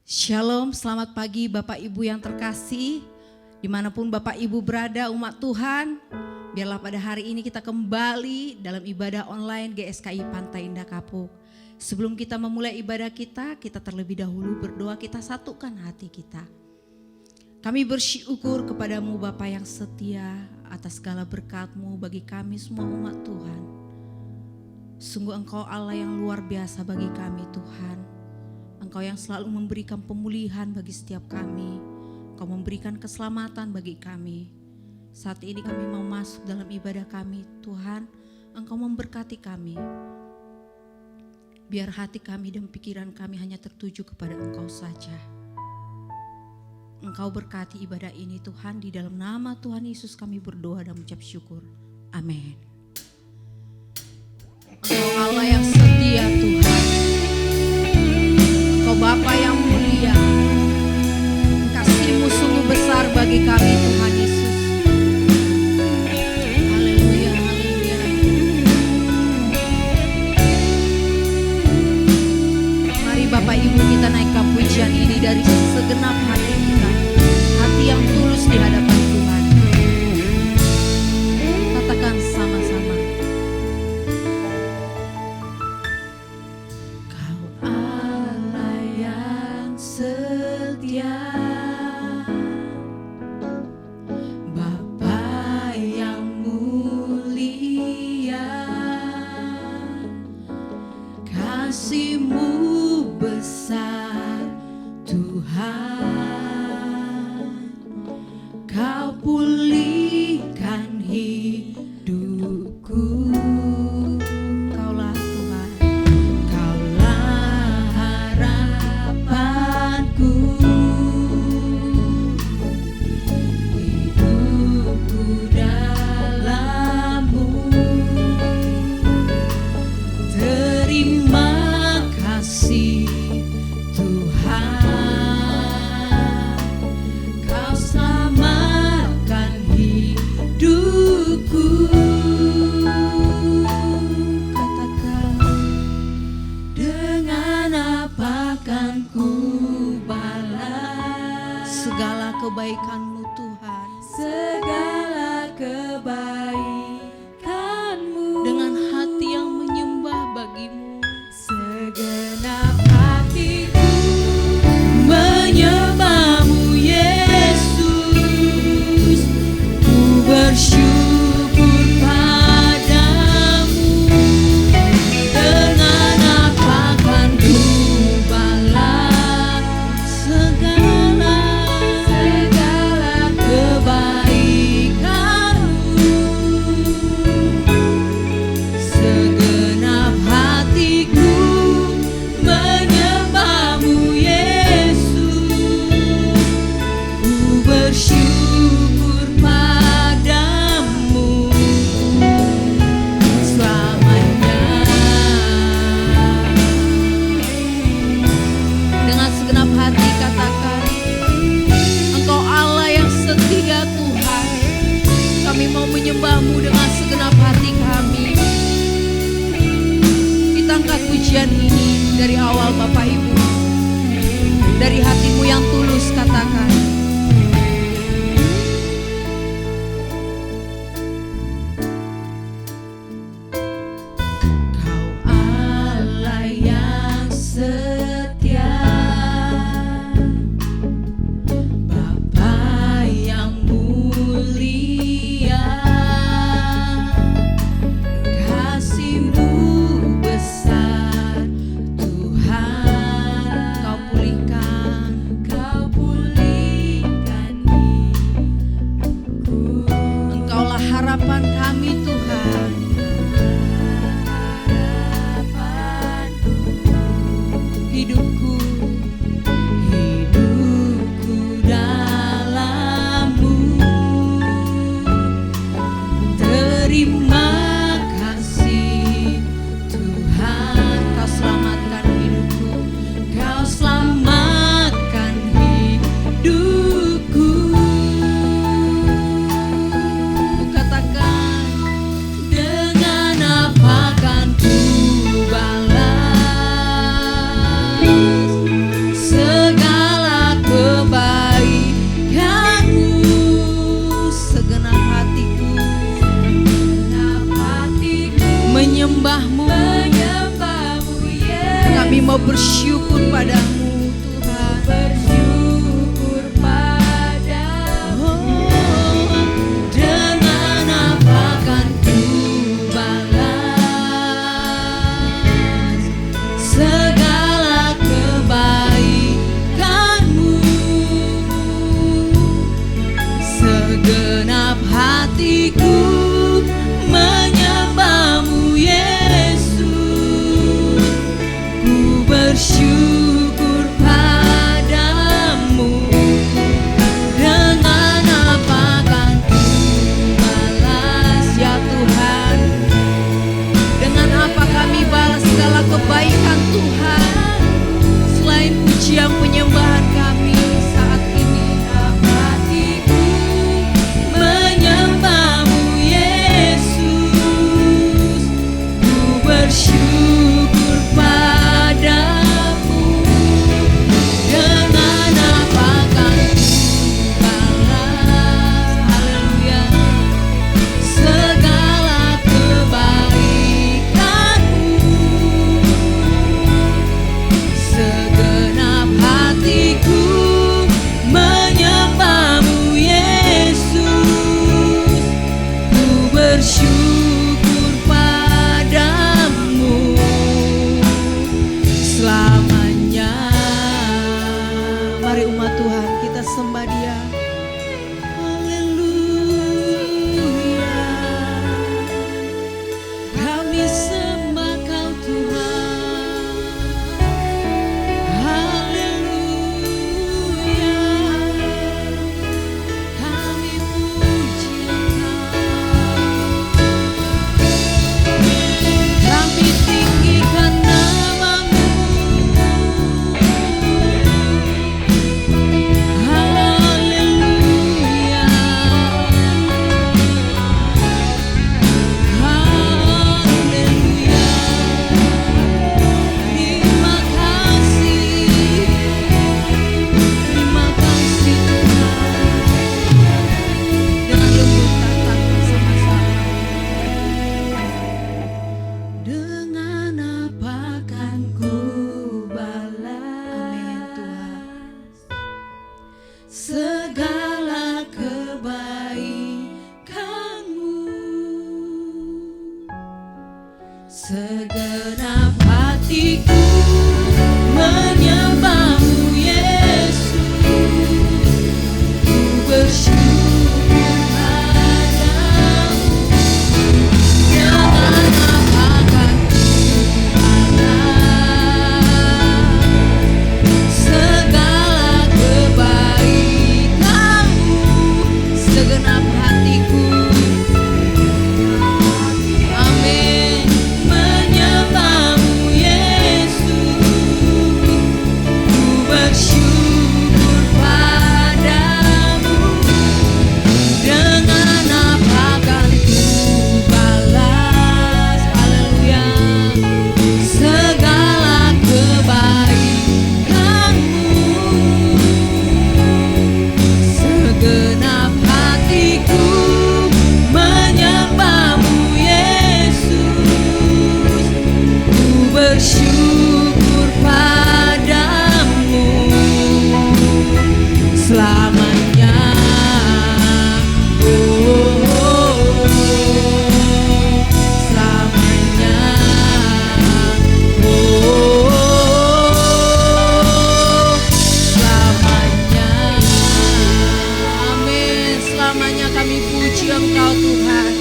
Shalom, selamat pagi Bapak Ibu yang terkasih. Dimanapun Bapak Ibu berada umat Tuhan, biarlah pada hari ini kita kembali dalam ibadah online GSKI Pantai Indah Kapuk. Sebelum kita memulai ibadah kita terlebih dahulu berdoa, kita satukan hati kita. Kami bersyukur kepadamu Bapa yang setia atas segala berkat-Mu bagi kami semua umat Tuhan. Sungguh Engkau Allah yang luar biasa bagi kami Tuhan. Engkau yang selalu memberikan pemulihan bagi setiap kami. Engkau memberikan keselamatan bagi kami. Saat ini kami mau masuk dalam ibadah kami. Tuhan, Engkau memberkati kami. Biar hati kami dan pikiran kami hanya tertuju kepada Engkau saja. Engkau berkati ibadah ini Tuhan. Di dalam nama Tuhan Yesus kami berdoa dan mengucap syukur. Amin. Engkau Allah yang setia Tuhan. Engkau Bapa yang mulia, kasih-Mu sungguh besar bagi kami Tuhan Yesus. Haleluya, haleluya. Mari Bapak Ibu kita naikkan pujian ini dari segenap hati kita, hati yang tulus di hadapan Tuhan. Katakan sama-sama. Setia, Bapa yang mulia, kasih-Mu besar Tuhan, Kau pulihkan hidupku. Kebaikan-Mu Tuhan, segala kebaikan-Mu, dengan hati yang menyembah bagi-Mu, segenap hatiku menyembah-Mu Yesus, ku bersyukur padamu, dengan apa kan ku balas segala kebaikan-Mu. Segenap hatiku menyembah-Mu Yesus, ku bersyukur padamu selamanya. Dengan segenap hati katakan, Engkau Allah yang setia Tuhan. Kami mau menyembah-Mu dengan segenap hati kami. Kita angkat pujian ini dari awal Bapak Ibu, dari hatimu yang tulus katakan. Kau Allah yang setia, Bapa yang mulia, kasih-Mu besar Tuhan, Kau pulihkan Engkau bersyukur padamu Tuhan. Bersyukur padamu. Dengan apa kan ku balas segala kebaikanmu. Segenap hatiku menyembahmu Yesus. Ku bersyukur padamu. Dengan apa kan ku balas ya Tuhan? Dengan apa kami balas segala kebaikan Tuhan? Selain pujian penyembahan kami saat ini, hatiku menyembahmu Yesus. Ku bersyukur padamu. Dengan apa kan ku balas, haleluya, segala kebaikanmu. Segenap hatiku menyembahmu Yesus. Ku bersyukur padamu selamanya. Mari umat Tuhan kita sembah Dia. Haleluya. Kami sembah Kau Tuhan. Haleluya. Kami puji Engkau. Kami tinggikan namamu. Haleluya. Haleluya. Terima kasih. Terima kasih Tuhan. Dengan lembut datang bersama-sama. Dengan apa kan ku balas, segala kebaikanmu. Segenap hatiku menyembahmu Yesus. Ku bersyukur padamu. Dengan apa kan ku balas segala kebaikanmu. Segenap hatiku, amin, menyembahmu Yesus. Ku bersyukur padamu. Dengan apa kan ku balas, haleluya, segala kebaikanmu. Segenap hatiku menyembahmu Yesus. Ku bersyukur padamu selamanya. Selamanya. Selamanya. Amin. Selamanya kami puji Engkau Tuhan.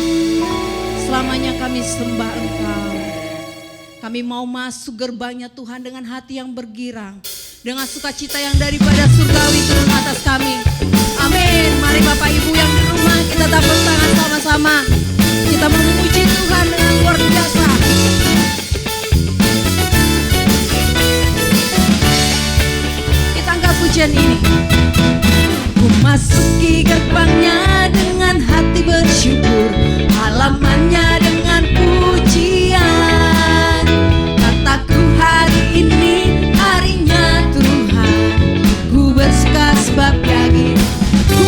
Selamanya kami sembah Engkau. Kami mau masuk gerbangnya Tuhan dengan hati yang bergirang, dengan sukacita yang daripada surgawi turun atas kami. Amin. Mari Bapak Ibu yang di rumah kita tepuk tangan sama-sama. Kita memuji Tuhan dengan luar biasa. Kita angkat pujian ini. Ku masuki gerbangnya dengan hati bersyukur, halamannya dengan pujian. Kataku hari ini harinya Tuhan, ku bersuka sebab yakin. Ku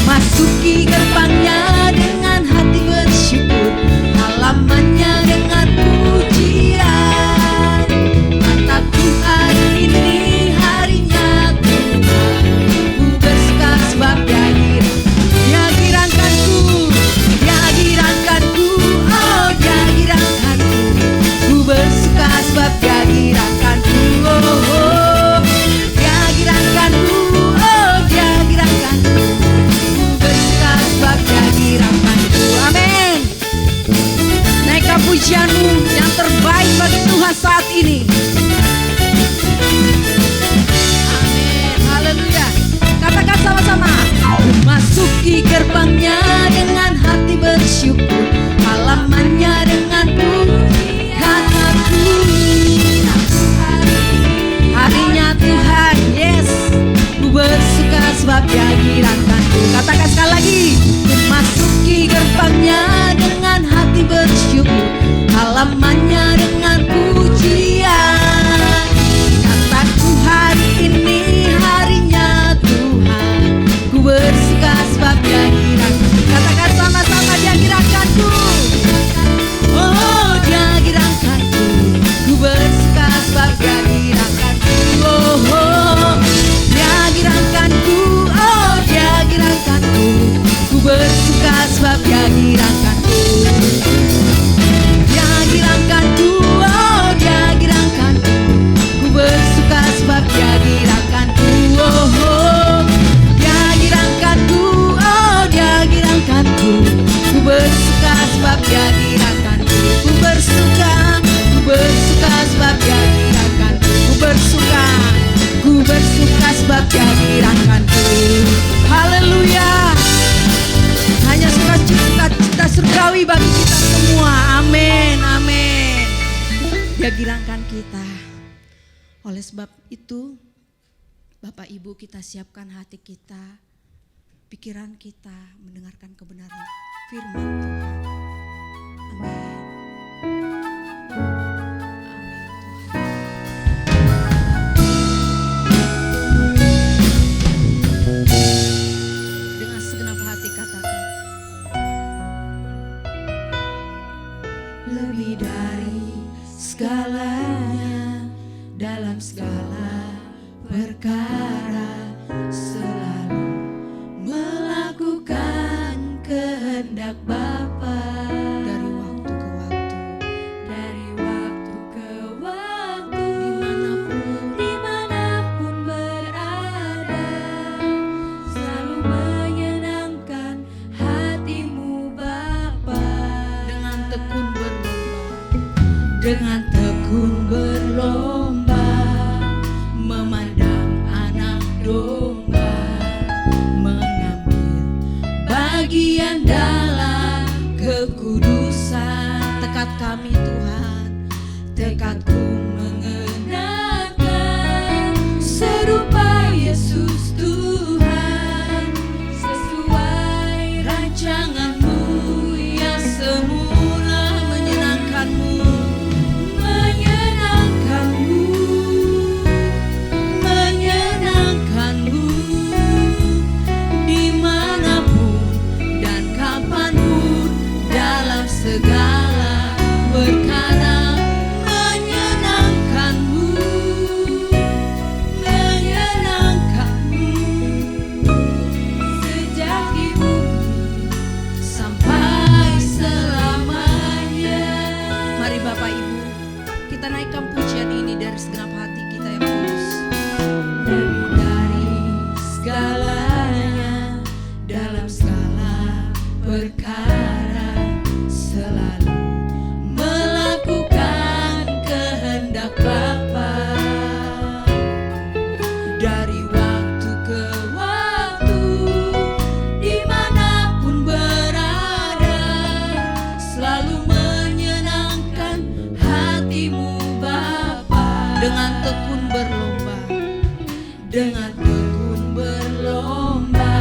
masuki gerbangnya dengan hati bersyukur, halamannya dengan pujian. bersuka sebab Dia girakanku. Haleluya. Hanya sukacita surgawi bagi kita semua. Amin, amin. Dia girangkan kita. Oleh sebab itu, Bapak Ibu, kita siapkan hati kita, pikiran kita mendengarkan kebenaran firman Tuhan. Amin. Amin Tuhan. Dengan segenap hati katakan, lebih dari segalanya, dalam segala perkara selalu melakukan kehendak Bapa. Dari waktu ke waktu, dari waktu ke waktu, dimanapun berada, selalu menyenangkan hatimu Bapa. dengan tekun berlomba, memandang anak domba, mengambil bagian dalam kekudusan. Tekad kami Tuhan, tekadku mengenakan serupa Yesus Tuhan, Sesuai rancangan-Mu yang semula menyenangkan-Mu. Menyenangkan-Mu dimanapun dan kapanpun, dalam segala perkara. Menyenangkan-Mu, menyenangkan-Mu sejak di bumi sampai selamanya. Mari Bapak Ibu, kita naikkan pujian ini dari segenap hati kita yang tulus. Lebih dari segalanya, dalam segala perkara selalu melakukan kehendak Bapa. Dari waktu ke waktu, dimanapun berada, selalu menyenangkan hatimu Bapa. Dengan tekun berlomba, dengan tekun berlomba,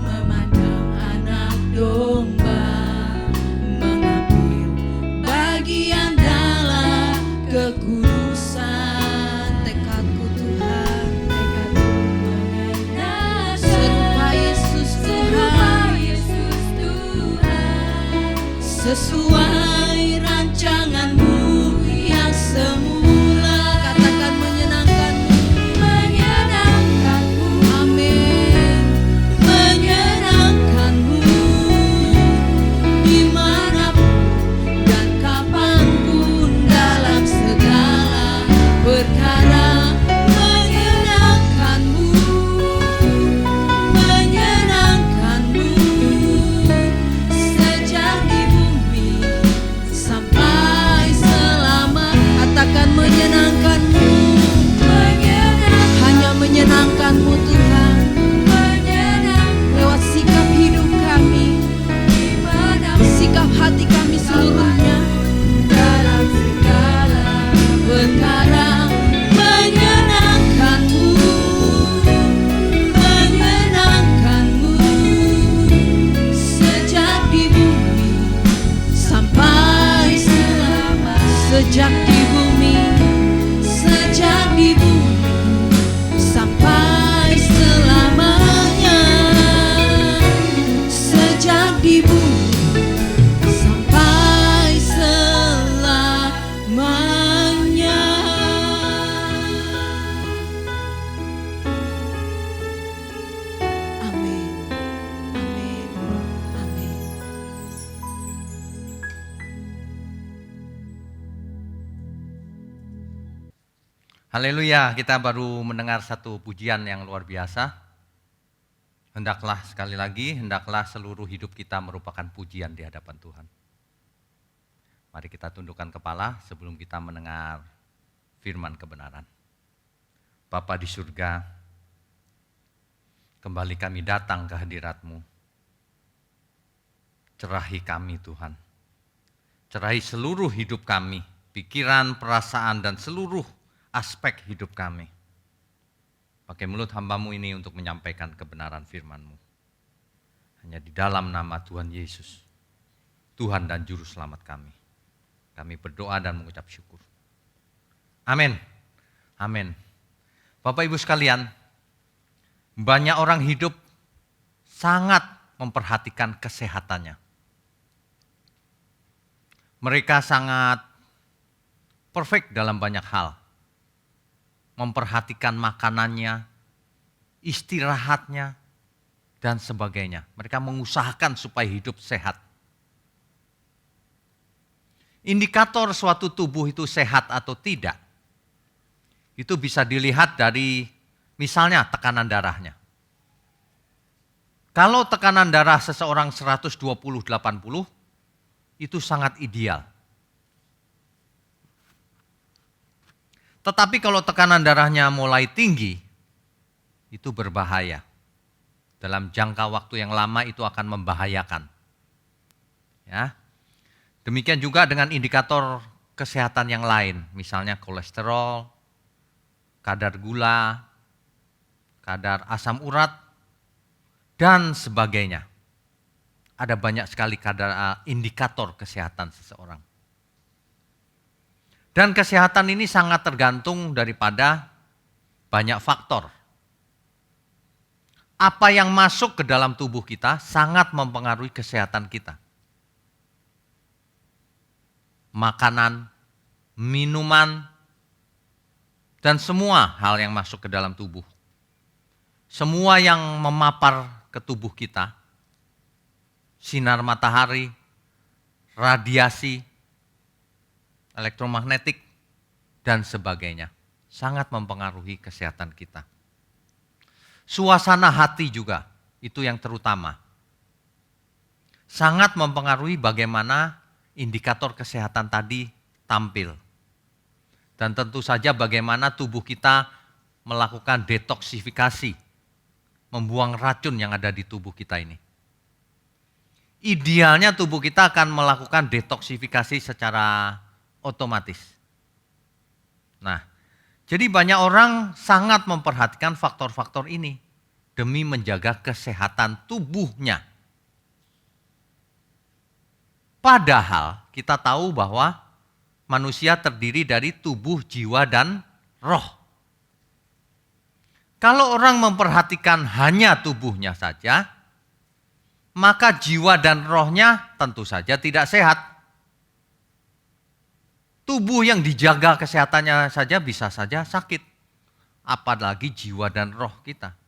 memandang anak domba, mengambil bagian dalam kekudusan. Tekadku Tuhan, tekadku mengenal serupa Yesus Tuhan, Yesus Tuhan. sesuai rancangan-Mu yang semula. Katakan menyenangkan-Mu. Menyenangkan-Mu, Amin. Menyenangkan-Mu dimanapun dan kapanpun, dalam segala perkara. Menyenangkan-Mu, menyenangkan-Mu sejak di bumi sampai selama. Katakan menyenangkan-Mu, hanya menyenangkan-Mu Tuhan. Lewat sikap hidup kami, sikap hati kami seluruhnya, dalam segala perkara. Menyenangkan-Mu, menyenangkan-Mu sejak di bumi sampai selama. Sejak di bumi, sejak di bumi sampai selamanya. Sejak di bumi sampai selamanya. Amin, amin, amin. Haleluya, kita baru mendengar satu pujian yang luar biasa. Hendaklah sekali lagi, hendaklah seluruh hidup kita merupakan pujian di hadapan Tuhan. Mari kita tundukkan kepala sebelum kita mendengar firman kebenaran. Bapa di surga, kembali kami datang ke hadirat-Mu. Cerahi kami Tuhan. Cerahi seluruh hidup kami, pikiran, perasaan, dan seluruh aspek hidup kami. Pakai mulut hamba-Mu ini untuk menyampaikan kebenaran firman-Mu. Hanya di dalam nama Tuhan Yesus, Tuhan dan Juru Selamat kami. Kami berdoa dan mengucap syukur. Amin. Amin. Bapak Ibu sekalian, banyak orang hidup sangat memperhatikan kesehatannya. Mereka sangat perfect dalam banyak hal. Memperhatikan makanannya, istirahatnya, dan sebagainya. Mereka mengusahakan supaya hidup sehat. Indikator suatu tubuh itu sehat atau tidak, itu bisa dilihat dari misalnya tekanan darahnya. Kalau tekanan darah seseorang 120/80, itu sangat ideal. Tetapi kalau tekanan darahnya mulai tinggi, itu berbahaya. Dalam jangka waktu yang lama itu akan membahayakan. Ya. Demikian juga dengan indikator kesehatan yang lain, misalnya kolesterol, kadar gula, kadar asam urat, dan sebagainya. Ada banyak sekali kadar indikator kesehatan seseorang. Dan kesehatan ini sangat tergantung daripada banyak faktor. Apa yang masuk ke dalam tubuh kita sangat mempengaruhi kesehatan kita. Makanan, minuman, dan semua hal yang masuk ke dalam tubuh. Semua yang memapar ke tubuh kita, sinar matahari, radiasi, elektromagnetik, dan sebagainya, sangat mempengaruhi kesehatan kita. Suasana hati juga, itu yang terutama. Sangat mempengaruhi bagaimana indikator kesehatan tadi tampil. Dan tentu saja bagaimana tubuh kita melakukan detoksifikasi, membuang racun yang ada di tubuh kita ini. Idealnya tubuh kita akan melakukan detoksifikasi secara otomatis. Nah, jadi banyak orang sangat memperhatikan faktor-faktor ini demi menjaga kesehatan tubuhnya. Padahal kita tahu bahwa manusia terdiri dari tubuh, jiwa, dan roh. Kalau orang memperhatikan hanya tubuhnya saja, maka jiwa dan rohnya tentu saja tidak sehat. Tubuh yang dijaga kesehatannya saja bisa saja sakit, apalagi jiwa dan roh kita.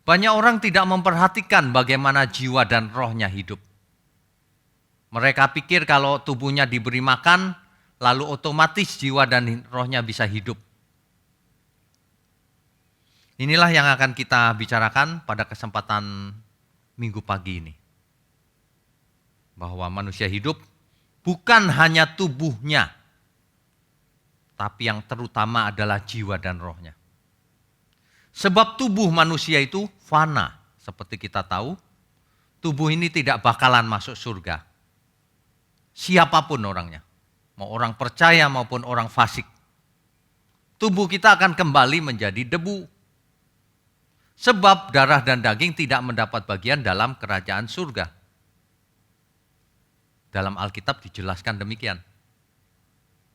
Banyak orang tidak memperhatikan bagaimana jiwa dan rohnya hidup. Mereka pikir kalau tubuhnya diberi makan, lalu otomatis jiwa dan rohnya bisa hidup. Inilah yang akan kita bicarakan pada kesempatan minggu pagi ini. Bahwa manusia hidup bukan hanya tubuhnya, tapi yang terutama adalah jiwa dan rohnya. Sebab tubuh manusia itu fana, seperti kita tahu, tubuh ini tidak bakalan masuk surga. Siapapun orangnya, mau orang percaya maupun orang fasik. Tubuh kita akan kembali menjadi debu. Sebab darah dan daging tidak mendapat bagian dalam kerajaan surga. Dalam Alkitab dijelaskan demikian.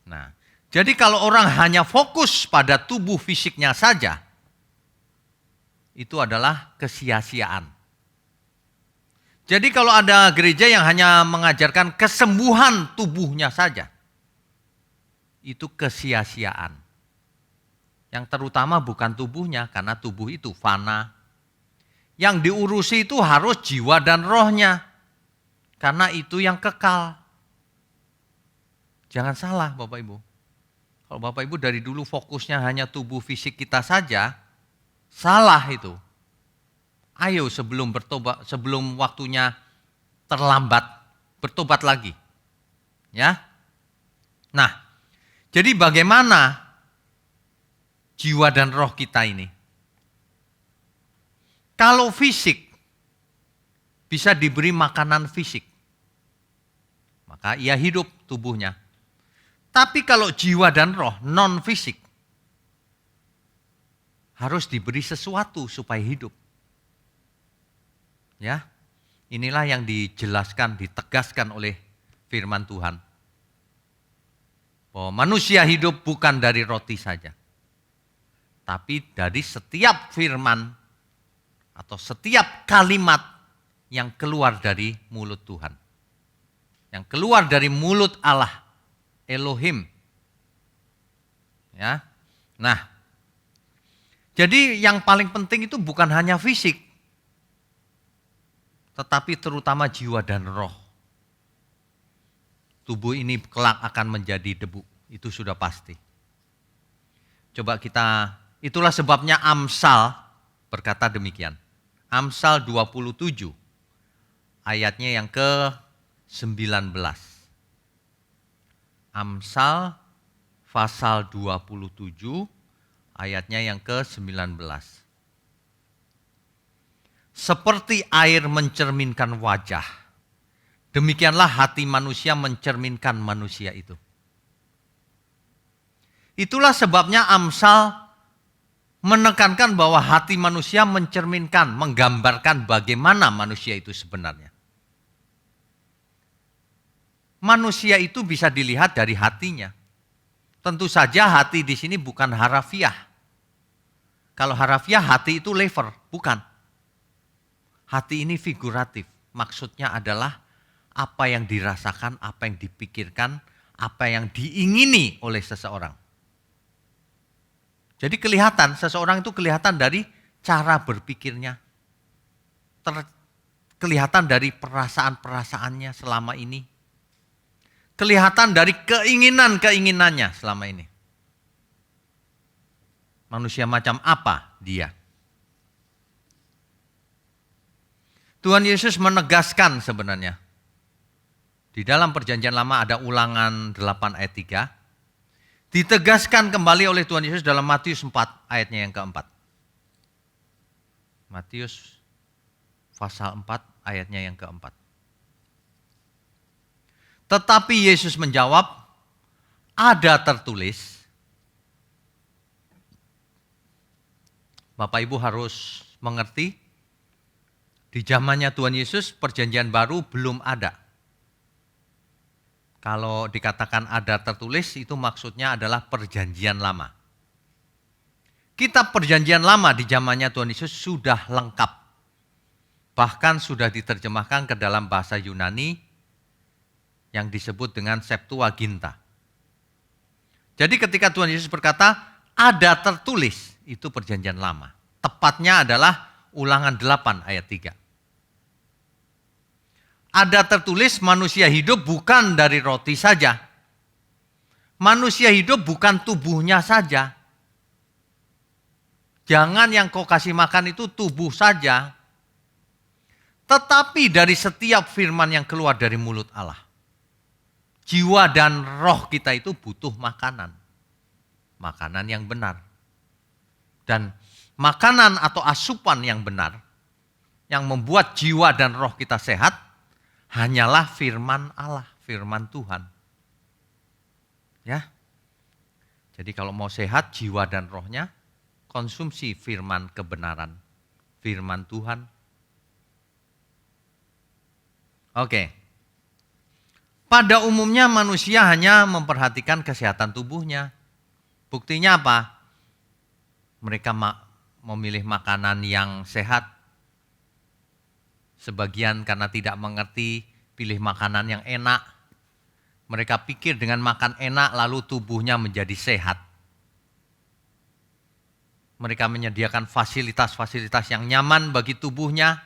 Nah, jadi kalau orang hanya fokus pada tubuh fisiknya saja, itu adalah kesia-siaan. Jadi kalau ada gereja yang hanya mengajarkan kesembuhan tubuhnya saja, itu kesia-siaan. Yang terutama bukan tubuhnya, karena tubuh itu fana. Yang diurusi itu harus jiwa dan rohnya, karena itu yang kekal. Jangan salah Bapak Ibu. Kalau Bapak Ibu dari dulu fokusnya hanya tubuh fisik kita saja, salah itu. Ayo sebelum bertobat, sebelum waktunya terlambat, bertobat lagi. Ya. Nah, jadi bagaimana jiwa dan roh kita ini. Kalau fisik bisa diberi makanan fisik, maka ia hidup tubuhnya. Tapi kalau jiwa dan roh non fisik harus diberi sesuatu supaya hidup. Ya, inilah yang dijelaskan, ditegaskan oleh firman Tuhan. Bahwa manusia hidup bukan dari roti saja, tapi dari setiap firman atau setiap kalimat yang keluar dari mulut Tuhan. Yang keluar dari mulut Allah, Elohim. Ya. Nah, jadi yang paling penting itu bukan hanya fisik, tetapi terutama jiwa dan roh. Tubuh ini kelak akan menjadi debu, itu sudah pasti. Coba itulah sebabnya Amsal berkata demikian. Amsal 27 ayatnya yang ke-19. Amsal pasal 27 ayatnya yang ke-19. Seperti air mencerminkan wajah, demikianlah hati manusia mencerminkan manusia itu. Itulah sebabnya Amsal menekankan bahwa hati manusia mencerminkan, menggambarkan bagaimana manusia itu sebenarnya. Manusia itu bisa dilihat dari hatinya. Tentu saja hati di sini bukan harafiah. Kalau harafiah hati itu lever, bukan. Hati ini figuratif. Maksudnya adalah apa yang dirasakan, apa yang dipikirkan, apa yang diingini oleh seseorang. Jadi kelihatan, seseorang itu kelihatan dari cara berpikirnya. Kelihatan dari perasaan-perasaannya selama ini. Kelihatan dari keinginan-keinginannya selama ini. Manusia macam apa dia? Tuhan Yesus menegaskan sebenarnya. Di dalam perjanjian lama ada Ulangan 8 ayat 3. Ditegaskan kembali oleh Tuhan Yesus dalam Matius 4 ayatnya yang keempat. Matius pasal 4 ayatnya yang keempat. Tetapi Yesus menjawab, ada tertulis. Bapak Ibu harus mengerti, di zamannya Tuhan Yesus perjanjian baru belum ada. Kalau dikatakan ada tertulis itu maksudnya adalah perjanjian lama. Kitab perjanjian lama di zamannya Tuhan Yesus sudah lengkap. Bahkan sudah diterjemahkan ke dalam bahasa Yunani yang disebut dengan Septuaginta. Jadi ketika Tuhan Yesus berkata ada tertulis, itu perjanjian lama. Tepatnya adalah Ulangan 8 ayat 3. Ada tertulis manusia hidup bukan dari roti saja. Manusia hidup bukan tubuhnya saja. Jangan yang kau kasih makan itu tubuh saja. Tetapi dari setiap firman yang keluar dari mulut Allah. Jiwa dan roh kita itu butuh makanan. Makanan yang benar. Dan makanan atau asupan yang benar. Yang membuat jiwa dan roh kita sehat. Hanyalah firman Allah, firman Tuhan. Ya. Jadi kalau mau sehat jiwa dan rohnya, konsumsi firman kebenaran, firman Tuhan. Oke. Pada umumnya manusia hanya memperhatikan kesehatan tubuhnya. Buktinya apa? Mereka memilih makanan yang sehat. Sebagian karena tidak mengerti, pilih makanan yang enak. Mereka pikir dengan makan enak lalu tubuhnya menjadi sehat. Mereka menyediakan fasilitas-fasilitas yang nyaman bagi tubuhnya.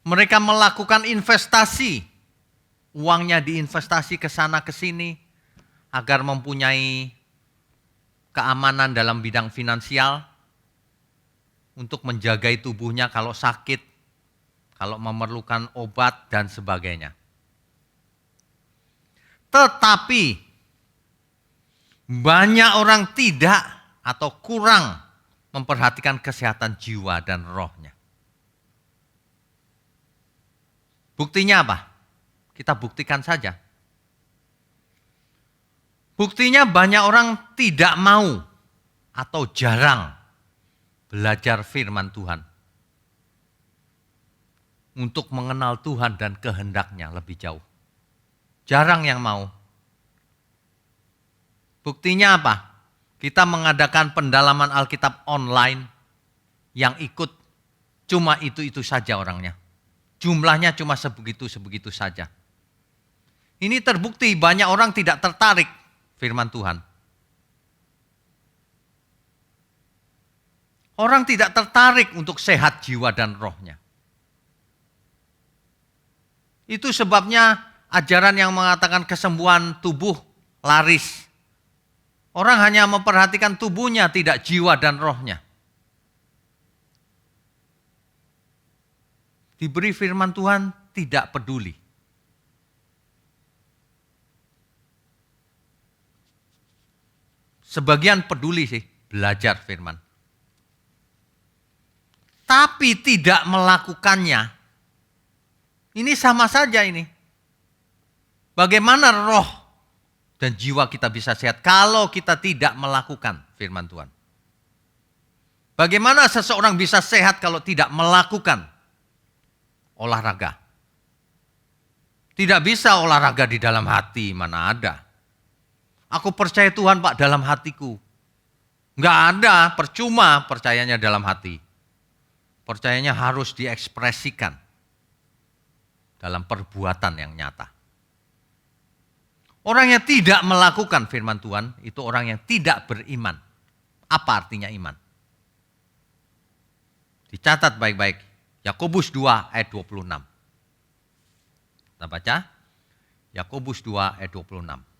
Mereka melakukan investasi. Uangnya diinvestasi ke sana ke sini agar mempunyai keamanan dalam bidang finansial. Untuk menjagai tubuhnya kalau sakit, kalau memerlukan obat dan sebagainya. Tetapi banyak orang tidak atau kurang memperhatikan kesehatan jiwa dan rohnya. Buktinya apa? Kita buktikan saja. Buktinya banyak orang tidak mau atau jarang belajar firman Tuhan. Untuk mengenal Tuhan dan kehendaknya lebih jauh. Jarang yang mau. Buktinya apa? Kita mengadakan pendalaman Alkitab online yang ikut cuma itu-itu saja orangnya. Jumlahnya cuma sebegitu-sebegitu saja. Ini terbukti banyak orang tidak tertarik firman Tuhan. Orang tidak tertarik untuk sehat jiwa dan rohnya. Itu sebabnya ajaran yang mengatakan kesembuhan tubuh laris. Orang hanya memperhatikan tubuhnya, tidak jiwa dan rohnya. Diberi firman Tuhan, tidak peduli. Sebagian peduli sih, belajar firman. Tapi tidak melakukannya. Ini sama saja ini. Bagaimana roh dan jiwa kita bisa sehat kalau kita tidak melakukan firman Tuhan? Bagaimana seseorang bisa sehat kalau tidak melakukan olahraga? Tidak bisa olahraga di dalam hati, mana ada. Aku percaya Tuhan Pak dalam hatiku. Enggak ada, percuma percayanya dalam hati. Percayanya harus diekspresikan dalam perbuatan yang nyata. Orang yang tidak melakukan firman Tuhan itu orang yang tidak beriman. Apa artinya iman? Dicatat baik-baik. Yakobus 2 ayat 26. Kita baca. Yakobus 2 ayat 26.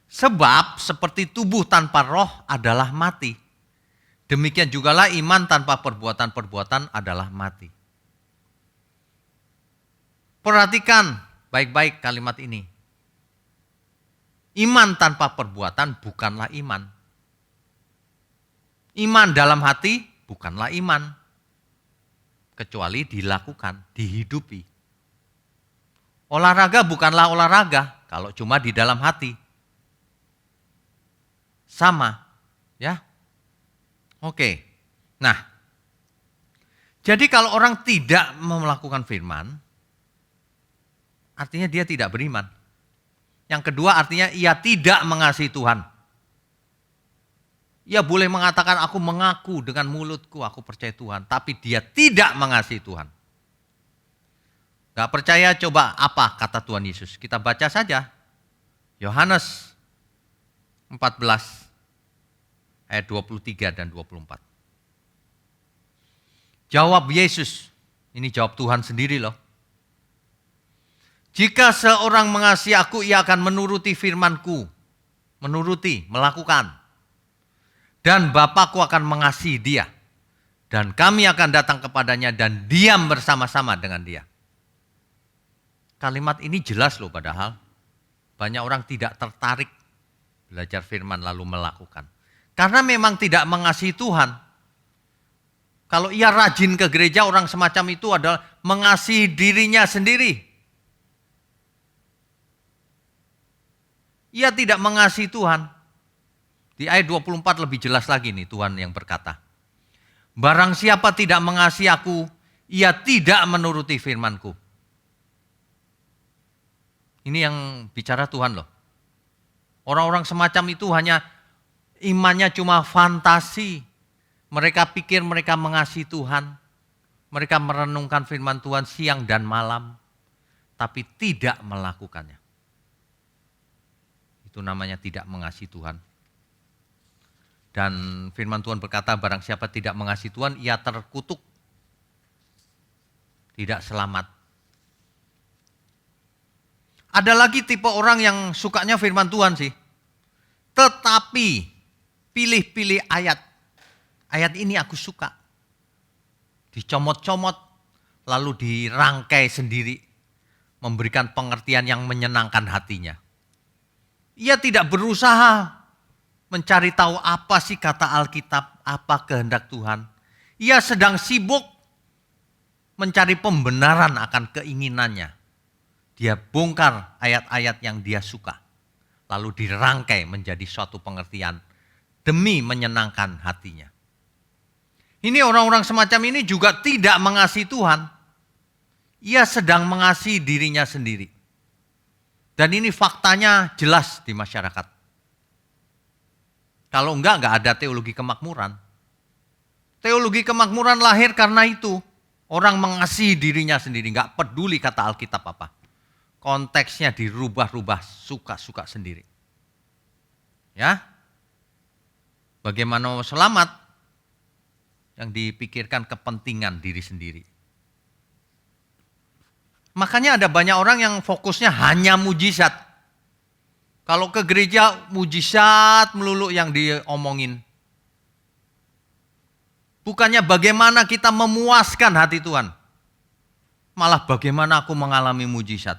Sebab seperti tubuh tanpa roh adalah mati. Demikian jugalah iman tanpa perbuatan-perbuatan adalah mati. Perhatikan baik-baik kalimat ini. Iman tanpa perbuatan bukanlah iman. Iman dalam hati bukanlah iman. Kecuali dilakukan, dihidupi. Olahraga bukanlah olahraga kalau cuma di dalam hati. Sama, ya. Oke. Nah, jadi kalau orang tidak melakukan firman, artinya dia tidak beriman. Yang kedua artinya ia tidak mengasihi Tuhan. Ia boleh mengatakan aku mengaku dengan mulutku aku percaya Tuhan, tapi dia tidak mengasihi Tuhan. Gak percaya, coba apa kata Tuhan Yesus? Kita baca saja. Yohanes 14 ayat 23 dan 24. Jawab Yesus, ini jawab Tuhan sendiri loh. Jika seorang mengasihi aku, ia akan menuruti firman-Ku. Menuruti, melakukan. Dan Bapa-Ku akan mengasihi dia. Dan kami akan datang kepadanya dan diam bersama-sama dengan dia. Kalimat ini jelas loh padahal. Banyak orang tidak tertarik belajar firman lalu melakukan. Karena memang tidak mengasihi Tuhan. Kalau ia rajin ke gereja, orang semacam itu adalah mengasihi dirinya sendiri. Ia tidak mengasihi Tuhan. Di ayat 24 lebih jelas lagi nih Tuhan yang berkata. Barang siapa tidak mengasihi aku, ia tidak menuruti firman-Ku. Ini yang bicara Tuhan loh. Orang-orang semacam itu hanya imannya cuma fantasi. Mereka pikir mereka mengasihi Tuhan. Mereka merenungkan firman Tuhan siang dan malam. Tapi tidak melakukannya. Itu namanya tidak mengasihi Tuhan. Dan firman Tuhan berkata barang siapa tidak mengasihi Tuhan, ia terkutuk. Tidak selamat. Ada lagi tipe orang yang sukanya firman Tuhan sih. Tetapi pilih-pilih ayat. Ayat ini aku suka. Dicomot-comot, lalu dirangkai sendiri. memberikan pengertian yang menyenangkan hatinya. Ia tidak berusaha mencari tahu apa sih kata Alkitab, apa kehendak Tuhan. Ia sedang sibuk mencari pembenaran akan keinginannya. Dia bongkar ayat-ayat yang dia suka, lalu dirangkai menjadi suatu pengertian demi menyenangkan hatinya. Ini orang-orang semacam ini juga tidak mengasihi Tuhan. Ia sedang mengasihi dirinya sendiri. Dan ini faktanya jelas di masyarakat. Kalau enggak ada teologi kemakmuran. Teologi kemakmuran lahir karena itu. Orang mengasihi dirinya sendiri, enggak peduli kata Alkitab apa. Konteksnya dirubah-rubah, suka-suka sendiri. Ya. Bagaimana mau selamat? Yang dipikirkan kepentingan diri sendiri. Makanya ada banyak orang yang fokusnya hanya mujizat. Kalau ke gereja mujizat melulu yang diomongin. Bukannya bagaimana kita memuaskan hati Tuhan. Malah bagaimana aku mengalami mujizat.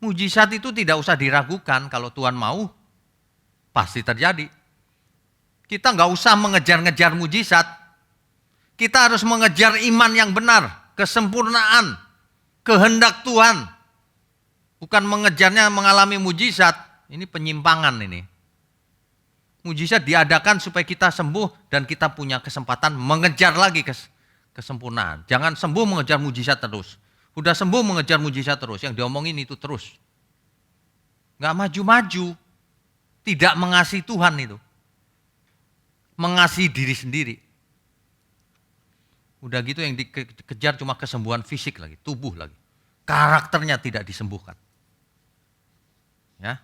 Mujizat itu tidak usah diragukan, kalau Tuhan mau pasti terjadi. Kita nggak usah mengejar-ngejar mujizat. Kita harus mengejar iman yang benar, kesempurnaan, kehendak Tuhan. Bukan mengejarnya mengalami mujizat. Ini penyimpangan ini. Mujizat diadakan supaya kita sembuh dan kita punya kesempatan mengejar lagi kesempurnaan. Jangan sembuh mengejar mujizat terus. Udah sembuh mengejar mujizat terus. Yang diomongin itu terus. Nggak maju-maju. Tidak mengasihi Tuhan itu. Mengasihi diri sendiri. Udah gitu yang dikejar cuma kesembuhan fisik lagi, tubuh lagi. Karakternya tidak disembuhkan. Ya.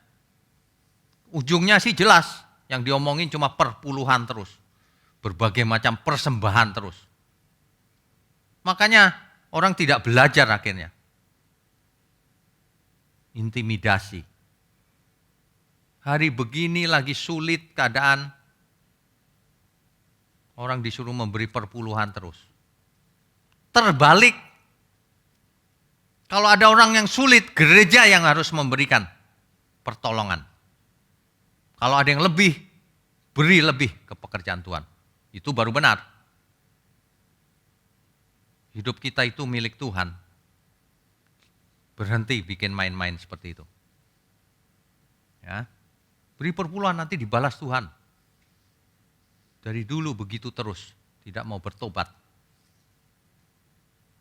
Ujungnya sih jelas, yang diomongin cuma perpuluhan terus. Berbagai macam persembahan terus. Makanya orang tidak belajar akhirnya. Intimidasi. Hari begini lagi sulit keadaan. Orang disuruh memberi perpuluhan terus. Terbalik. Kalau ada orang yang sulit, gereja yang harus memberikan pertolongan. Kalau ada yang lebih, beri lebih ke pekerjaan Tuhan. Itu baru benar. Hidup kita itu milik Tuhan. Berhenti bikin main-main seperti itu. Ya. Beri perpuluhan nanti dibalas Tuhan. Dari dulu begitu terus, tidak mau bertobat.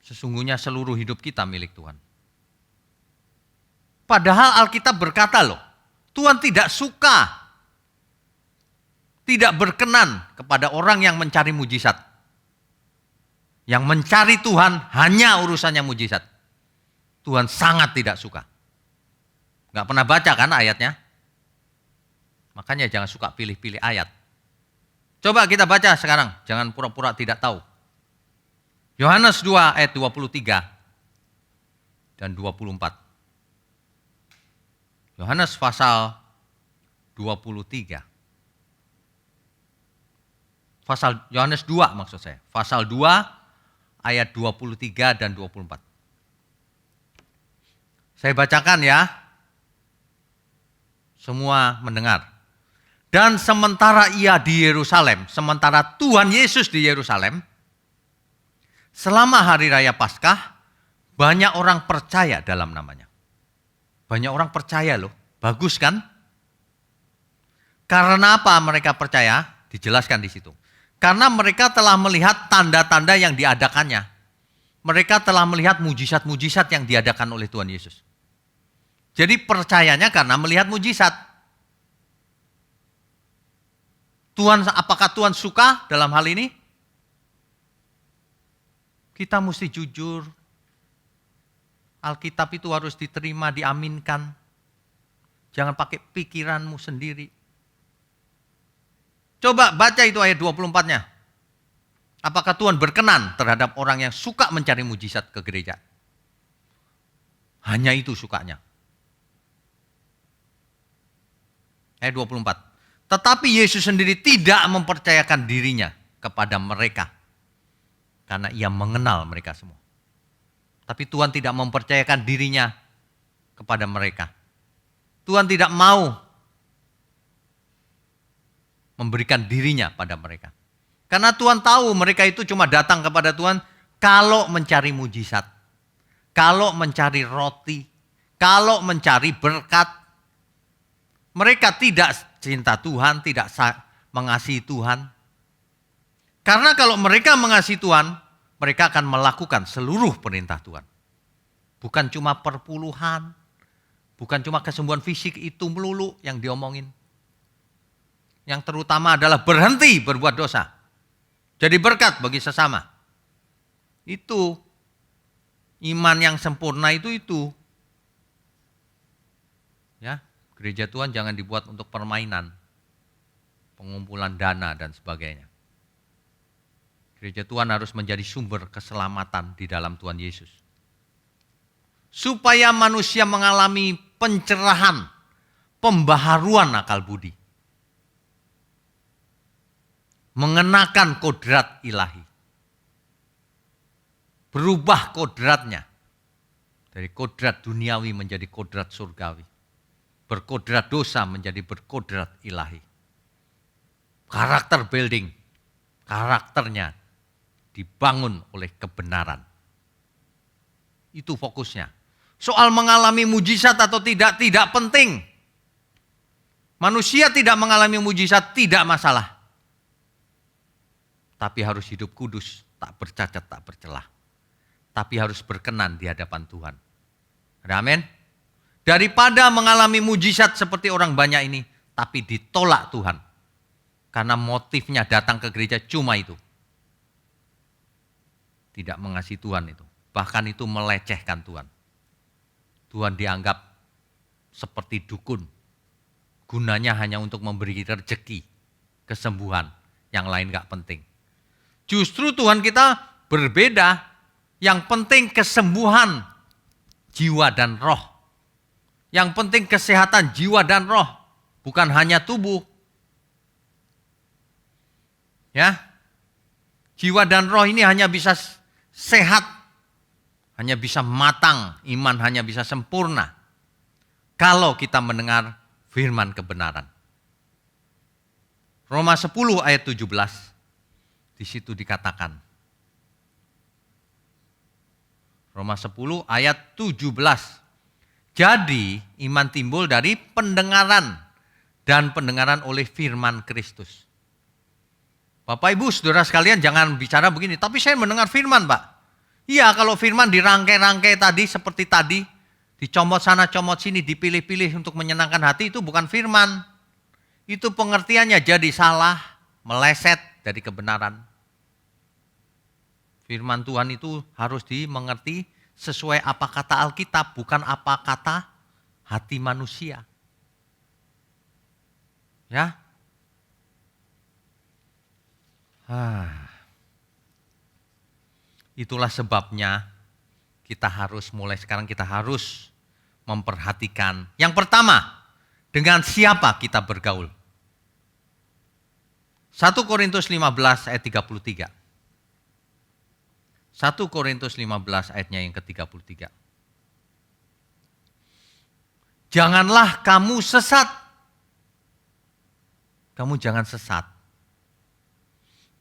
Sesungguhnya seluruh hidup kita milik Tuhan. Padahal Alkitab berkata loh, Tuhan tidak suka, tidak berkenan kepada orang yang mencari mujizat. Yang mencari Tuhan hanya urusannya mujizat. Tuhan sangat tidak suka. Gak pernah baca kan ayatnya? Makanya jangan suka pilih-pilih ayat. Coba kita baca sekarang, jangan pura-pura tidak tahu. Yohanes 2 ayat 23 dan 24. Yohanes pasal 23. Pasal Yohanes 2 maksud saya. Pasal 2 ayat 23 dan 24. Saya bacakan ya. Semua mendengar. Dan sementara ia di Yerusalem, sementara Tuhan Yesus di Yerusalem, selama hari raya Paskah, banyak orang percaya dalam namanya. Banyak orang percaya loh, bagus kan? Karena apa mereka percaya? Dijelaskan di situ. Karena mereka telah melihat tanda-tanda yang diadakannya. Mereka telah melihat mujizat-mujizat yang diadakan oleh Tuhan Yesus. Jadi percayanya karena melihat mujizat. Apakah Tuhan suka dalam hal ini? Kita mesti jujur. Alkitab itu harus diterima, diaminkan. Jangan pakai pikiranmu sendiri. Coba baca itu ayat 24-nya. Apakah Tuhan berkenan terhadap orang yang suka mencari mujizat ke gereja? Hanya itu sukanya. Ayat 24. Tetapi Yesus sendiri tidak mempercayakan dirinya kepada mereka. Karena ia mengenal mereka semua. Tapi Tuhan tidak mempercayakan dirinya kepada mereka. Tuhan tidak mau memberikan dirinya pada mereka. Karena Tuhan tahu mereka itu cuma datang kepada Tuhan kalau mencari mujizat, kalau mencari roti, kalau mencari berkat. Mereka tidak cinta Tuhan, tidak mengasihi Tuhan. Karena kalau mereka mengasihi Tuhan, mereka akan melakukan seluruh perintah Tuhan. Bukan cuma perpuluhan, bukan cuma kesembuhan fisik itu melulu yang diomongin. Yang terutama adalah berhenti berbuat dosa. Jadi berkat bagi sesama. Itu iman yang sempurna itu. Ya, gereja Tuhan jangan dibuat untuk permainan, pengumpulan dana dan sebagainya. Gereja Tuhan harus menjadi sumber keselamatan di dalam Tuhan Yesus. Supaya manusia mengalami pencerahan, pembaharuan akal budi. Mengenakan kodrat ilahi. Berubah kodratnya. Dari kodrat duniawi menjadi kodrat surgawi. Berkodrat dosa menjadi berkodrat ilahi. Karakter building. Karakternya dibangun oleh kebenaran. Itu fokusnya. Soal mengalami mujizat atau tidak penting. Manusia tidak mengalami mujizat tidak masalah. Tapi harus hidup kudus, tak bercacat, tak bercelah. Tapi harus berkenan di hadapan Tuhan. Ada amin? Daripada mengalami mujizat seperti orang banyak ini, tapi ditolak Tuhan. Karena motifnya datang ke gereja cuma itu. Tidak mengasihi Tuhan itu. Bahkan itu melecehkan Tuhan. Tuhan dianggap seperti dukun. Gunanya hanya untuk memberi rezeki, kesembuhan. Yang lain gak penting. Justru Tuhan kita berbeda. Yang penting kesembuhan jiwa dan roh. Yang penting kesehatan jiwa dan roh. Bukan hanya tubuh. Ya, jiwa dan roh ini hanya bisa sehat, hanya bisa matang, iman hanya bisa sempurna kalau kita mendengar firman kebenaran. Roma 10 ayat 17, di situ dikatakan. Roma 10 ayat 17. Jadi iman timbul dari pendengaran dan pendengaran oleh firman Kristus. Bapak Ibu saudara sekalian jangan bicara begini, tapi saya mendengar firman Pak. Iya kalau firman dirangkai-rangkai tadi seperti tadi, dicomot sana comot sini, dipilih-pilih untuk menyenangkan hati itu bukan firman. Itu pengertiannya jadi salah, meleset dari kebenaran. Firman Tuhan itu harus dimengerti sesuai apa kata Alkitab, bukan apa kata hati manusia. Ya. Itulah sebabnya kita harus mulai sekarang kita harus memperhatikan. Yang pertama, dengan siapa kita bergaul. 1 Korintus 15 ayat 33. 1 Korintus 15 ayatnya yang ke-33. Janganlah kamu sesat. Kamu jangan sesat.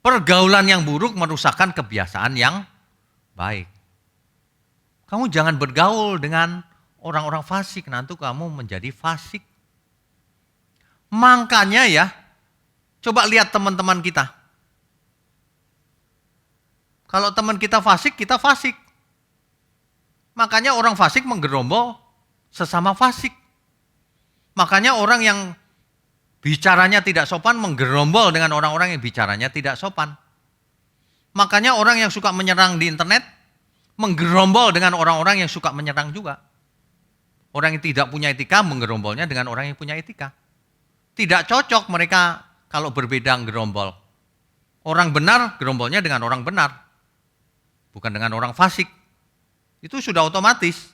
Pergaulan yang buruk merusakkan kebiasaan yang baik. Kamu jangan bergaul dengan orang-orang fasik, nanti kamu menjadi fasik. Makanya ya, coba lihat teman-teman kita. Kalau teman kita fasik, kita fasik. Makanya orang fasik menggerombol sesama fasik. Makanya orang yang bicaranya tidak sopan menggerombol dengan orang-orang yang bicaranya tidak sopan. Makanya orang yang suka menyerang di internet menggerombol dengan orang-orang yang suka menyerang juga. Orang yang tidak punya etika menggerombolnya dengan orang yang punya etika. Tidak cocok mereka kalau berbeda gerombol. Orang benar gerombolnya dengan orang benar. Bukan dengan orang fasik. Itu sudah otomatis.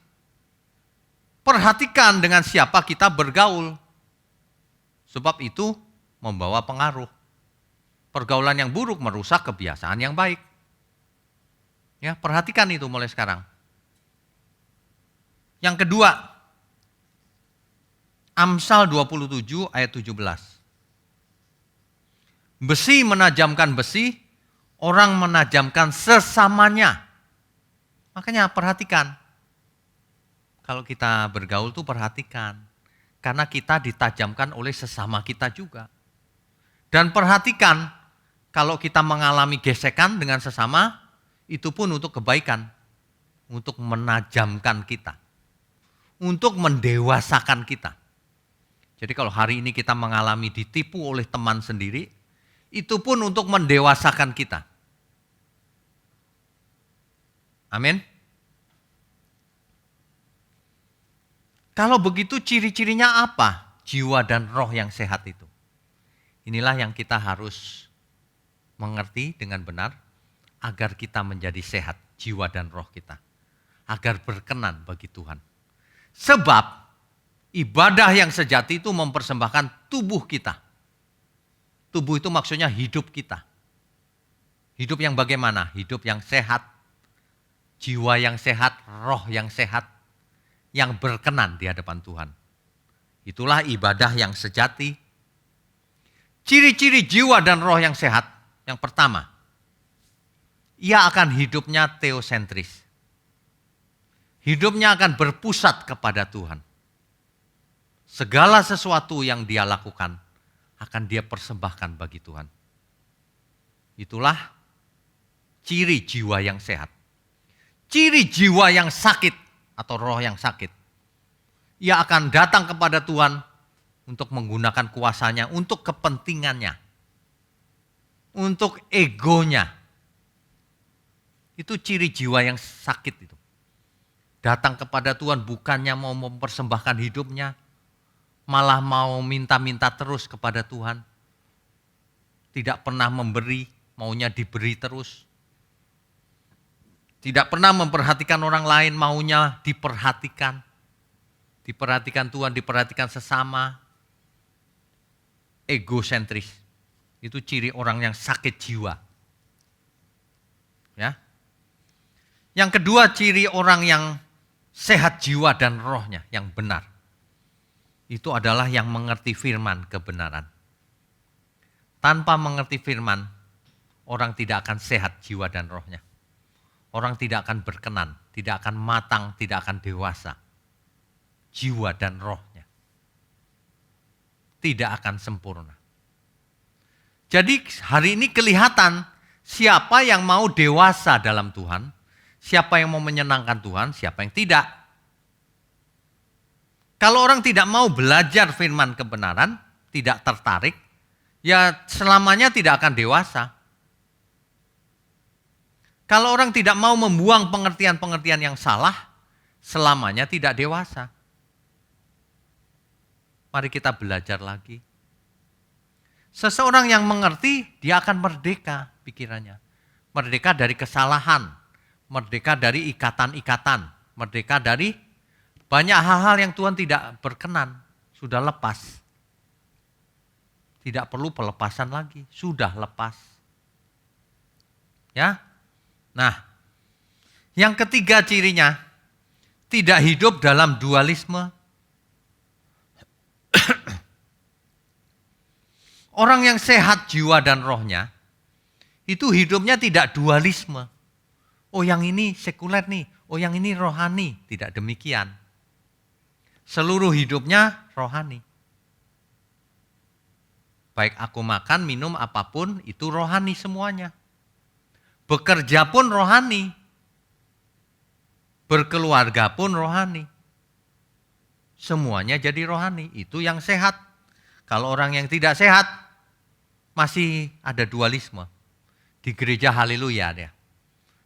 Perhatikan dengan siapa kita bergaul. Sebab itu membawa pengaruh. Pergaulan yang buruk merusak kebiasaan yang baik. Ya, perhatikan itu mulai sekarang. Yang kedua, Amsal 27 ayat 17. Besi menajamkan besi, orang menajamkan sesamanya. Makanya perhatikan. Kalau kita bergaul tuh perhatikan. Karena kita ditajamkan oleh sesama kita juga. Dan perhatikan, kalau kita mengalami gesekan dengan sesama, itu pun untuk kebaikan. Untuk menajamkan kita. Untuk mendewasakan kita. Jadi kalau hari ini kita mengalami ditipu oleh teman sendiri, itu pun untuk mendewasakan kita. Amin. Kalau begitu ciri-cirinya apa? Jiwa dan roh yang sehat itu. Inilah yang kita harus mengerti dengan benar agar kita menjadi sehat jiwa dan roh kita. Agar berkenan bagi Tuhan. Sebab ibadah yang sejati itu mempersembahkan tubuh kita. Tubuh itu maksudnya hidup kita. Hidup yang bagaimana? Hidup yang sehat, jiwa yang sehat, roh yang sehat, yang berkenan di hadapan Tuhan. Itulah ibadah yang sejati. Ciri-ciri jiwa dan roh yang sehat, yang pertama, ia akan hidupnya teosentris. Hidupnya akan berpusat kepada Tuhan. Segala sesuatu yang dia lakukan akan dia persembahkan bagi Tuhan. Itulah ciri jiwa yang sehat. Ciri jiwa yang sakit atau roh yang sakit. Ia akan datang kepada Tuhan untuk menggunakan kuasanya, untuk kepentingannya, untuk egonya. Itu ciri jiwa yang sakit itu. Datang kepada Tuhan bukannya mau mempersembahkan hidupnya, malah mau minta-minta terus kepada Tuhan. Tidak pernah memberi, maunya diberi terus. Tidak pernah memperhatikan orang lain, maunya diperhatikan. Diperhatikan Tuhan, diperhatikan sesama. Egosentris. Itu ciri orang yang sakit jiwa. Ya. Yang kedua, ciri orang yang sehat jiwa dan rohnya, yang benar. Itu adalah yang mengerti firman kebenaran. Tanpa mengerti firman, orang tidak akan sehat jiwa dan rohnya. Orang tidak akan berkenan, tidak akan matang, tidak akan dewasa. Jiwa dan rohnya. Tidak akan sempurna. Jadi hari ini kelihatan siapa yang mau dewasa dalam Tuhan, siapa yang mau menyenangkan Tuhan, siapa yang tidak. Kalau orang tidak mau belajar firman kebenaran, tidak tertarik, ya selamanya tidak akan dewasa. Kalau orang tidak mau membuang pengertian-pengertian yang salah, selamanya tidak dewasa. Mari kita belajar lagi. Seseorang yang mengerti, dia akan merdeka pikirannya. Merdeka dari kesalahan, merdeka dari ikatan-ikatan, merdeka dari banyak hal-hal yang Tuhan tidak berkenan, sudah lepas. Tidak perlu pelepasan lagi, sudah lepas. Ya. Nah, yang ketiga cirinya, tidak hidup dalam dualisme. Orang yang sehat jiwa dan rohnya, itu hidupnya tidak dualisme. Oh yang ini sekuler nih, oh yang ini rohani. Tidak demikian. Seluruh hidupnya rohani. Baik aku makan, minum, apapun, itu rohani semuanya. Bekerja pun rohani. Berkeluarga pun rohani. Semuanya jadi rohani. Itu yang sehat. Kalau orang yang tidak sehat, masih ada dualisme. Di gereja haleluya dia.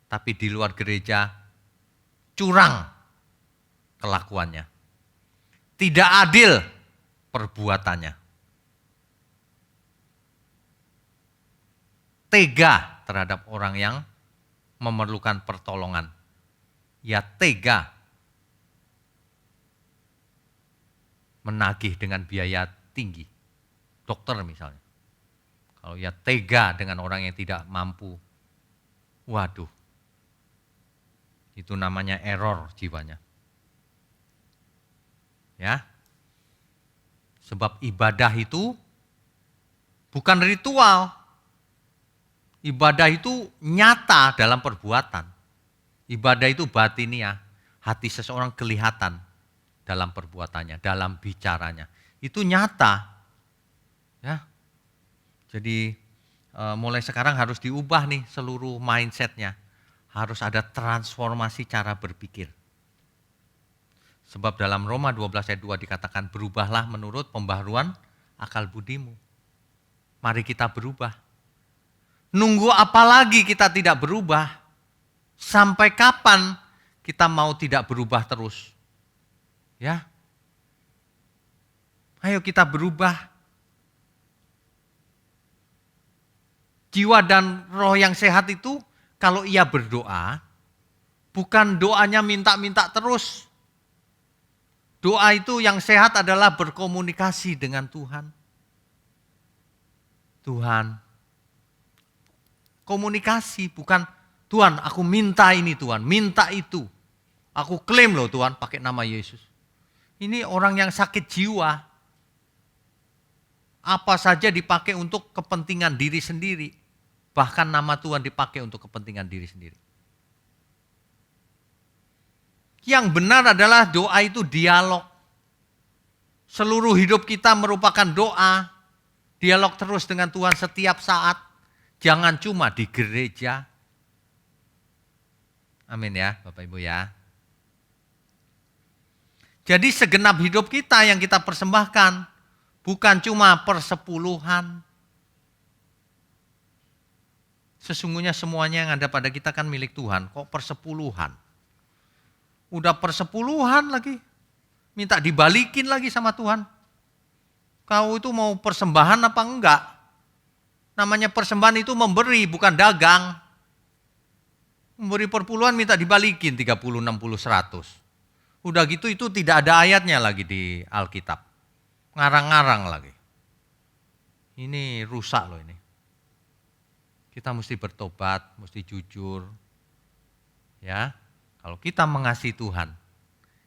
Tapi di luar gereja curang kelakuannya. Tidak adil perbuatannya. Tega terhadap orang yang memerlukan pertolongan. Ya tega menagih dengan biaya tinggi. Dokter misalnya. Kalau ya tega dengan orang yang tidak mampu. Waduh. Itu namanya error jiwanya. Ya. Sebab ibadah itu bukan ritual. Ibadah itu nyata dalam perbuatan. Ibadah itu batiniah. Hati seseorang kelihatan dalam perbuatannya, dalam bicaranya. Itu nyata. Ya. Jadi mulai sekarang harus diubah nih seluruh mindsetnya. Harus ada transformasi cara berpikir. Sebab dalam Roma 12 ayat 2 dikatakan berubahlah menurut pembaharuan akal budimu. Mari kita berubah. Nunggu apa lagi kita tidak berubah? Sampai kapan kita mau tidak berubah terus? Ya. Ayo kita berubah. Jiwa dan roh yang sehat itu kalau ia berdoa, bukan doanya minta-minta terus. Doa itu yang sehat adalah berkomunikasi dengan Tuhan. Tuhan. Komunikasi bukan Tuhan aku minta ini Tuhan, minta itu. Aku klaim loh Tuhan pakai nama Yesus. Ini orang yang sakit jiwa. Apa saja dipakai untuk kepentingan diri sendiri. Bahkan nama Tuhan dipakai untuk kepentingan diri sendiri. Yang benar adalah doa itu dialog. Seluruh hidup kita merupakan doa. Dialog terus dengan Tuhan setiap saat. Jangan cuma di gereja. Amin ya Bapak Ibu ya. Jadi segenap hidup kita yang kita persembahkan. Bukan cuma persepuluhan. Sesungguhnya semuanya yang ada pada kita kan milik Tuhan. Kok persepuluhan? Udah persepuluhan lagi. Minta dibalikin lagi sama Tuhan. Kau itu mau persembahan apa enggak? Namanya persembahan itu memberi, bukan dagang. Memberi perpuluhan minta dibalikin 30, 60, 100. Udah gitu itu tidak ada ayatnya lagi di Alkitab. Ngarang-ngarang lagi. Ini rusak loh ini. Kita mesti bertobat, mesti jujur. Ya. Kalau kita mengasihi Tuhan,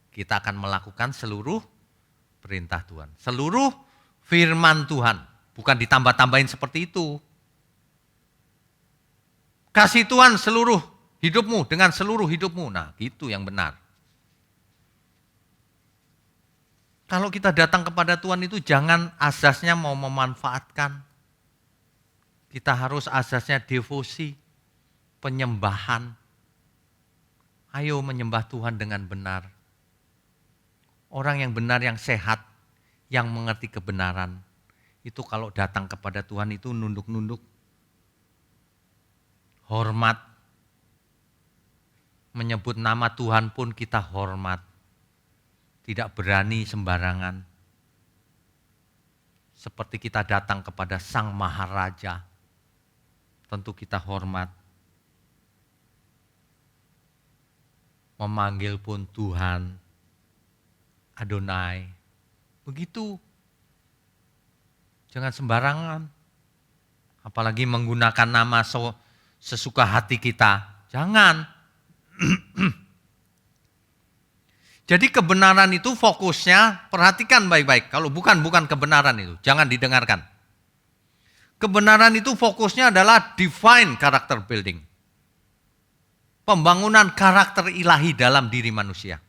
kita akan melakukan seluruh perintah Tuhan. Seluruh firman Tuhan. Bukan ditambah-tambahin seperti itu. Kasih Tuhan seluruh hidupmu dengan seluruh hidupmu. Nah itu yang benar. Kalau kita datang kepada Tuhan itu jangan asasnya mau memanfaatkan. Kita harus asasnya devosi, penyembahan. Ayo menyembah Tuhan dengan benar. Orang yang benar, yang sehat, yang mengerti kebenaran. Itu kalau datang kepada Tuhan itu nunduk-nunduk. Hormat. Menyebut nama Tuhan pun kita hormat. Tidak berani sembarangan. Seperti kita datang kepada Sang Maharaja. Tentu kita hormat. Memanggil pun Tuhan, Adonai. Begitu. Jangan sembarangan. Apalagi menggunakan nama sesuka hati kita. Jangan. Jadi kebenaran itu fokusnya, perhatikan baik-baik. Kalau bukan kebenaran itu, jangan didengarkan. Kebenaran itu fokusnya adalah divine character building. Pembangunan karakter ilahi dalam diri manusia.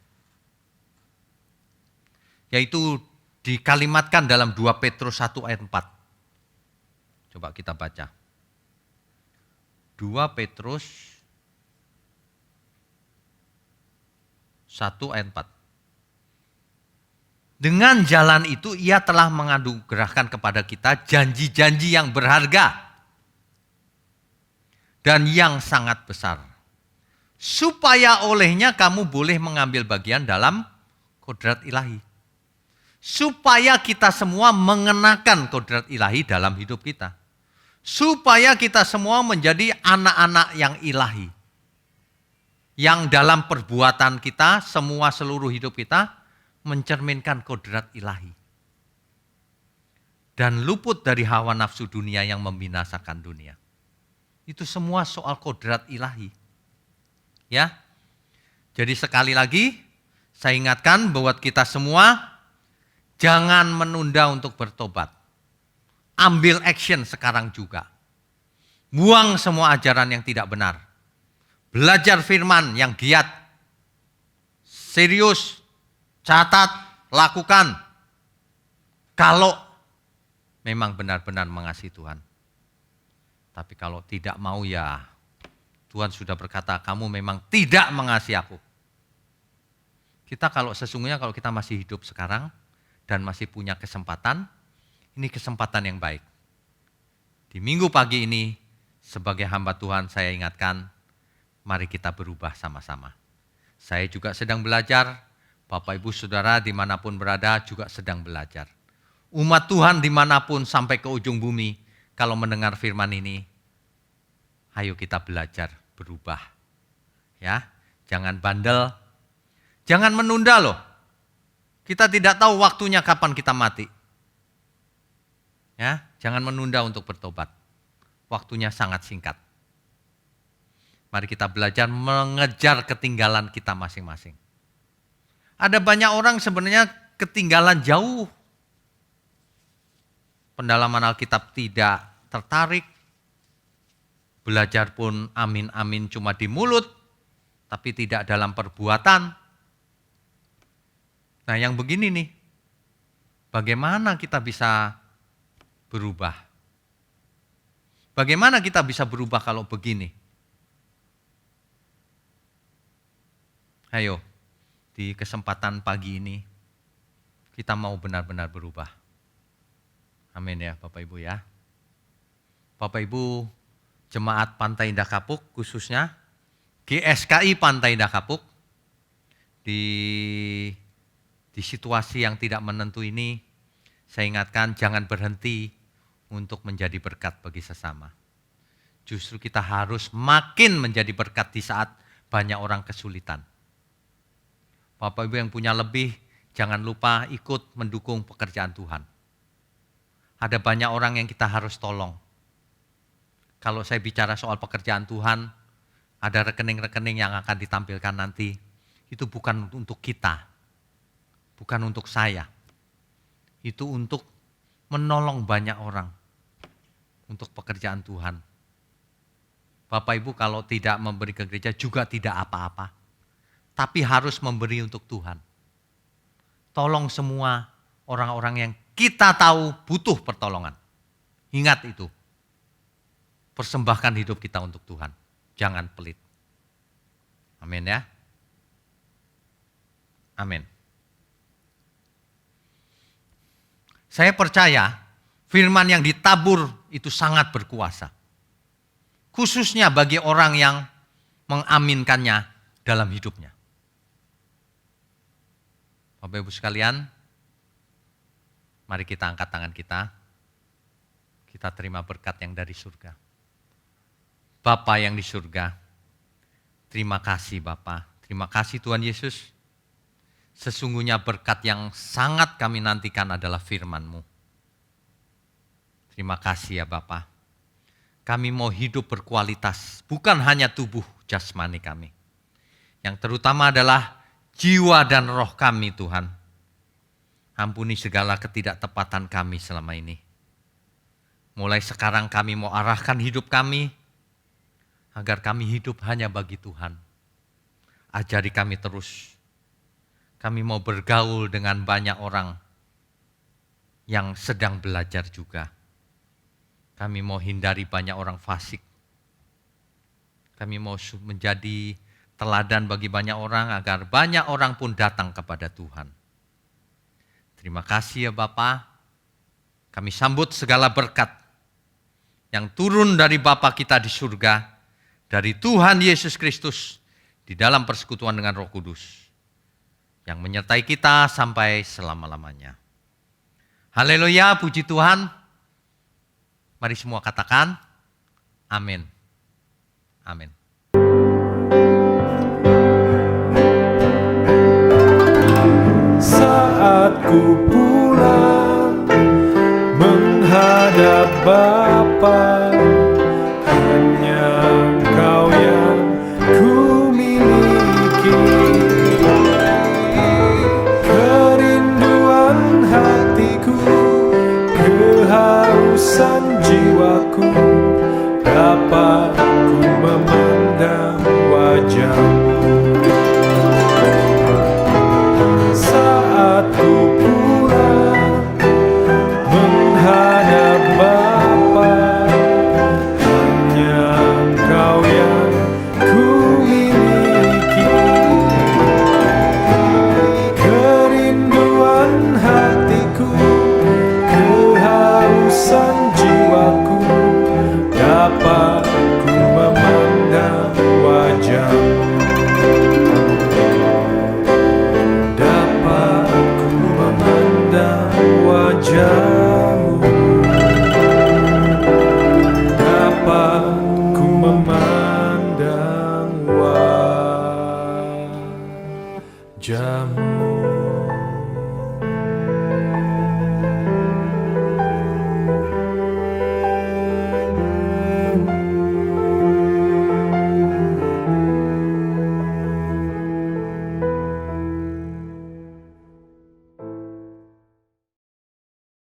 Yaitu dikalimatkan dalam 2 Petrus 1 ayat 4. Coba kita baca. 2 Petrus 1 ayat 4. Dengan jalan itu ia telah menganugerahkan kepada kita janji-janji yang berharga dan yang sangat besar. Supaya olehnya kamu boleh mengambil bagian dalam kodrat ilahi. Supaya kita semua mengenakan kodrat ilahi dalam hidup kita. Supaya kita semua menjadi anak-anak yang ilahi. Yang dalam perbuatan kita, semua seluruh hidup kita, mencerminkan kodrat ilahi. Dan luput dari hawa nafsu dunia yang membinasakan dunia. Itu semua soal kodrat ilahi. Ya, jadi sekali lagi saya ingatkan buat kita semua Jangan menunda untuk bertobat. Ambil action sekarang juga. Buang semua ajaran yang tidak benar. Belajar firman yang giat. Serius, catat, lakukan. Kalau memang benar-benar mengasihi Tuhan. Tapi kalau tidak mau ya Tuhan sudah berkata kamu memang tidak mengasihi aku. Kita sesungguhnya kalau kita masih hidup sekarang dan masih punya kesempatan, ini kesempatan yang baik. Di minggu pagi ini sebagai hamba Tuhan saya ingatkan, mari kita berubah sama-sama. Saya juga sedang belajar, Bapak Ibu Saudara dimanapun berada juga sedang belajar. Umat Tuhan dimanapun sampai ke ujung bumi, kalau mendengar firman ini, ayo kita belajar berubah. Ya, jangan bandel, jangan menunda loh. Kita tidak tahu waktunya kapan kita mati. Ya, jangan menunda untuk bertobat. Waktunya sangat singkat. Mari kita belajar mengejar ketinggalan kita masing-masing. Ada banyak orang sebenarnya ketinggalan jauh. Pendalaman Alkitab tidak tertarik. Belajar pun amin-amin cuma di mulut, tapi tidak dalam perbuatan. Nah yang begini nih, bagaimana kita bisa berubah? Bagaimana kita bisa berubah kalau begini? Ayo, di kesempatan pagi ini, kita mau benar-benar berubah. Amin ya Bapak Ibu ya. Bapak Ibu Jemaat Pantai Indah Kapuk khususnya, GSKI Pantai Indah Kapuk, di situasi yang tidak menentu ini, saya ingatkan jangan berhenti untuk menjadi berkat bagi sesama. Justru kita harus makin menjadi berkat di saat banyak orang kesulitan. Bapak Ibu yang punya lebih, jangan lupa ikut mendukung pekerjaan Tuhan. Ada banyak orang yang kita harus tolong. Kalau saya bicara soal pekerjaan Tuhan, ada rekening-rekening yang akan ditampilkan nanti. Itu bukan untuk kita, bukan untuk saya. Itu untuk menolong banyak orang untuk pekerjaan Tuhan. Bapak Ibu kalau tidak memberi ke gereja juga tidak apa-apa. Tapi harus memberi untuk Tuhan. Tolong semua orang-orang yang kita tahu butuh pertolongan. Ingat itu. Persembahkan hidup kita untuk Tuhan. Jangan pelit. Amin ya. Amin. Saya percaya firman yang ditabur itu sangat berkuasa. Khususnya bagi orang yang mengaminkannya dalam hidupnya. Bapak Ibu sekalian, mari kita angkat tangan kita. Kita terima berkat yang dari surga. Bapa yang di surga, terima kasih Bapa. Terima kasih Tuhan Yesus. Sesungguhnya berkat yang sangat kami nantikan adalah firman-Mu. Terima kasih ya Bapa. Kami mau hidup berkualitas, bukan hanya tubuh jasmani kami. Yang terutama adalah jiwa dan roh kami Tuhan. Ampuni segala ketidaktepatan kami selama ini. Mulai sekarang kami mau arahkan hidup kami, agar kami hidup hanya bagi Tuhan. Ajari kami terus. Kami mau bergaul dengan banyak orang yang sedang belajar juga. Kami mau hindari banyak orang fasik. Kami mau menjadi teladan bagi banyak orang agar banyak orang pun datang kepada Tuhan. Terima kasih ya Bapa. Kami sambut segala berkat yang turun dari Bapa kita di surga, dari Tuhan Yesus Kristus di dalam persekutuan dengan Roh Kudus yang menyertai kita sampai selama-lamanya. Haleluya, puji Tuhan. Mari semua katakan amin. Amin. Saat ku pulang menghadap Bapa, hanya Engkau yang ku miliki. Kerinduan hati jiwa